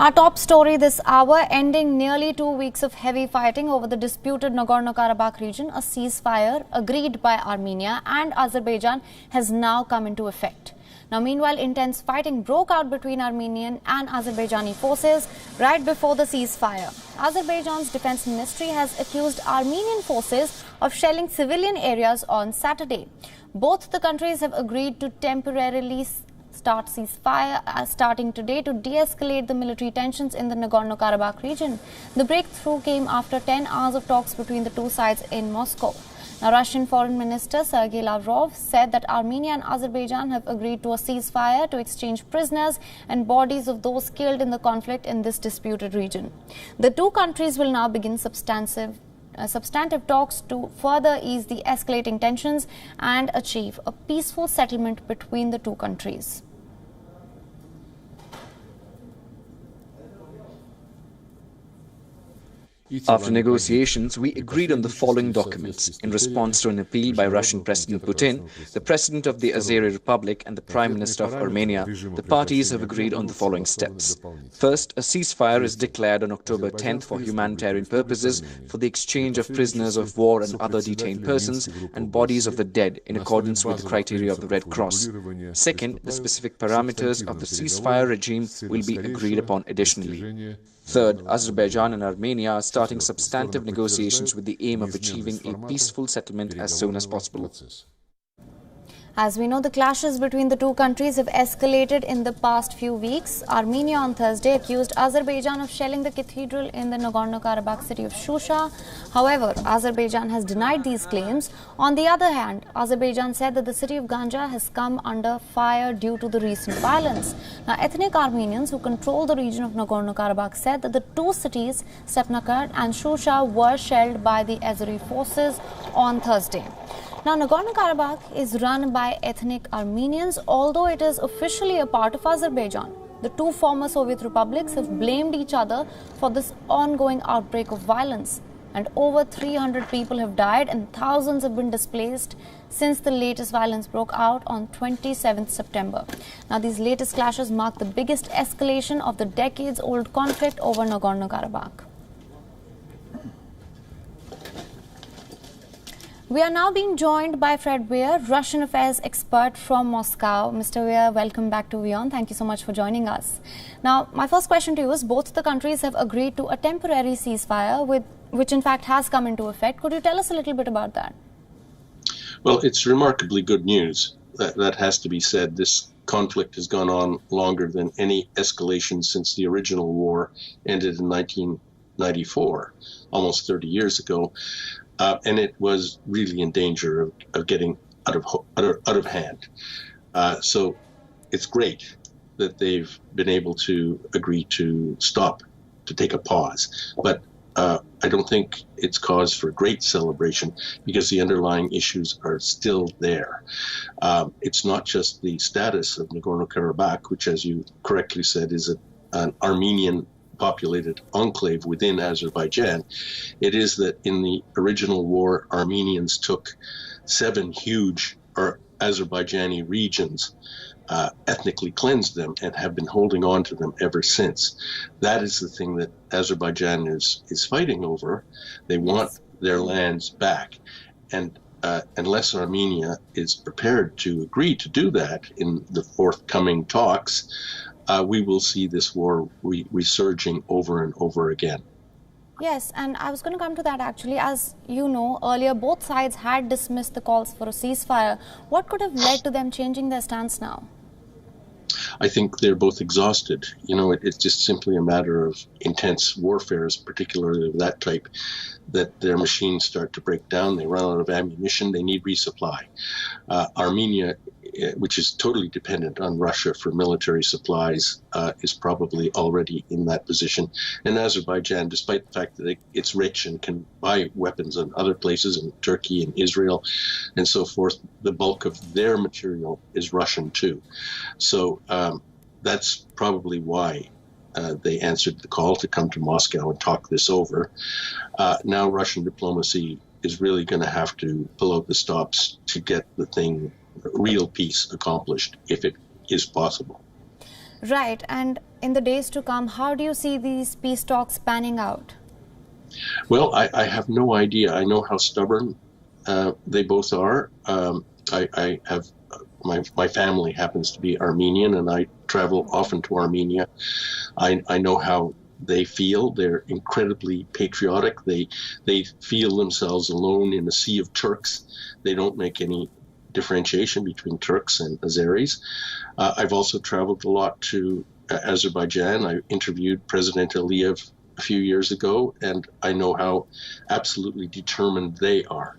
Our top story this hour, ending nearly 2 weeks of heavy fighting over the disputed Nagorno-Karabakh region, a ceasefire agreed by Armenia and Azerbaijan has now come into effect. Now, meanwhile, intense fighting broke out between Armenian and Azerbaijani forces right before the ceasefire. Azerbaijan's defense ministry has accused Armenian forces of shelling civilian areas on Saturday. Both the countries have agreed to temporarily start ceasefire starting today to de-escalate the military tensions in the Nagorno-Karabakh region. The breakthrough came after 10 hours of talks between the two sides in Moscow. Now, Russian Foreign Minister Sergei Lavrov said that Armenia and Azerbaijan have agreed to a ceasefire to exchange prisoners and bodies of those killed in the conflict in this disputed region. The two countries will now begin substantive talks to further ease the escalating tensions and achieve a peaceful settlement between the two countries. After negotiations, we agreed on the following documents. In response to an appeal by Russian President Putin, the President of the Azeri Republic and the Prime Minister of Armenia, the parties have agreed on the following steps. First, a ceasefire is declared on October 10th for humanitarian purposes for the exchange of prisoners of war and other detained persons and bodies of the dead in accordance with the criteria of the Red Cross. Second, the specific parameters of the ceasefire regime will be agreed upon additionally. Third, Azerbaijan and Armenia are starting substantive negotiations with the aim of achieving a peaceful settlement as soon as possible. As we know, the clashes between the two countries have escalated in the past few weeks. Armenia on Thursday accused Azerbaijan of shelling the cathedral in the Nagorno-Karabakh city of Shusha. However, Azerbaijan has denied these claims. On the other hand, Azerbaijan said that the city of Ganja has come under fire due to the recent violence. Now, ethnic Armenians who control the region of Nagorno-Karabakh said that the two cities, Stepnakert and Shusha, were shelled by the Azeri forces on Thursday. Now, Nagorno-Karabakh is run by ethnic Armenians, although it is officially a part of Azerbaijan. The two former Soviet republics have blamed each other for this ongoing outbreak of violence, and over 300 people have died and thousands have been displaced since the latest violence broke out on 27th September. Now, these latest clashes mark the biggest escalation of the decades-old conflict over Nagorno-Karabakh. We are now being joined by Fred Weir, Russian affairs expert from Moscow. Mr. Weir, welcome back to WION. Thank you so much for joining us. Now, my first question to you is, both the countries have agreed to a temporary ceasefire, which in fact has come into effect. Could you tell us a little bit about that? Well, it's remarkably good news. That has to be said. This conflict has gone on longer than any escalation since the original war ended in 1994, almost 30 years ago. And it was really in danger of getting out of hand. So it's great that they've been able to agree to stop, to take a pause. But I don't think it's cause for great celebration because the underlying issues are still there. It's not just the status of Nagorno-Karabakh, which, as you correctly said, is an Armenian populated enclave within Azerbaijan. It is that in the original war, Armenians took 7 huge Azerbaijani regions, ethnically cleansed them, and have been holding on to them ever since. That is the thing that Azerbaijan is fighting over. They want their lands back. And unless Armenia is prepared to agree to do that in the forthcoming talks, we will see this war resurging over and over again. Yes, and I was going to come to that actually. As you know, earlier both sides had dismissed the calls for a ceasefire. What could have led to them changing their stance now? I think they're both exhausted. You know, it's just simply a matter of intense warfare, particularly of that type, that their machines start to break down. They run out of ammunition. They need resupply. Armenia, which is totally dependent on Russia for military supplies, is probably already in that position. And Azerbaijan, despite the fact that it's rich and can buy weapons in other places, in Turkey and Israel and so forth, the bulk of their material is Russian too. So that's probably why they answered the call to come to Moscow and talk this over. Now Russian diplomacy is really going to have to pull out the stops to get the thing, real peace, accomplished, if it is possible. Right, and in the days to come, how do you see these peace talks panning out? Well, I have no idea. I know how stubborn they both are. I have my family happens to be Armenian, and I travel often to Armenia. I know how they feel. They're incredibly patriotic. They feel themselves alone in a sea of Turks. They don't make any differentiation between Turks and Azeris. I've also traveled a lot to Azerbaijan. I interviewed President Aliyev a few years ago, and I know how absolutely determined they are.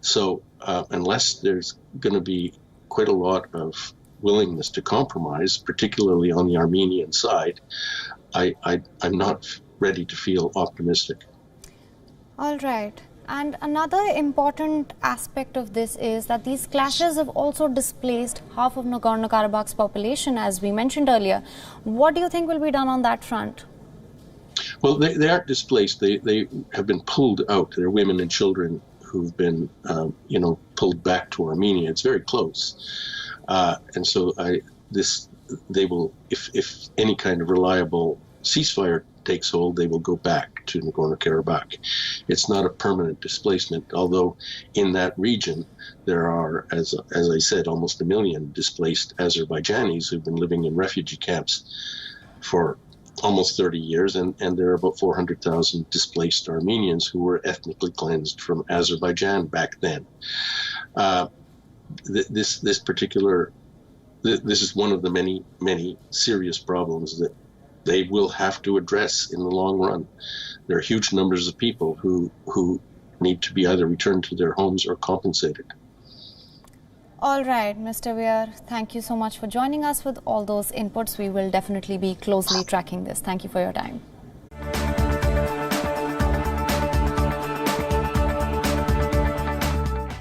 So unless there's going to be quite a lot of willingness to compromise, particularly on the Armenian side, I'm not ready to feel optimistic. All right. And another important aspect of this is that these clashes have also displaced half of Nagorno-Karabakh's population, as we mentioned earlier. What do you think will be done on that front? Well, they aren't displaced. They have been pulled out. They're women and children who've been, pulled back to Armenia. It's very close. And so they will, if any kind of reliable ceasefire takes hold, they will go back to Nagorno-Karabakh. It's not a permanent displacement, although in that region there are, as I said, almost 1 million displaced Azerbaijanis who've been living in refugee camps for almost 30 years, and there are about 400,000 displaced Armenians who were ethnically cleansed from Azerbaijan back then. This is one of the many serious problems that they will have to address in the long run. There are huge numbers of people who need to be either returned to their homes or compensated. All right, Mr. Weir, thank you so much for joining us with all those inputs. We will definitely be closely tracking this. Thank you for your time.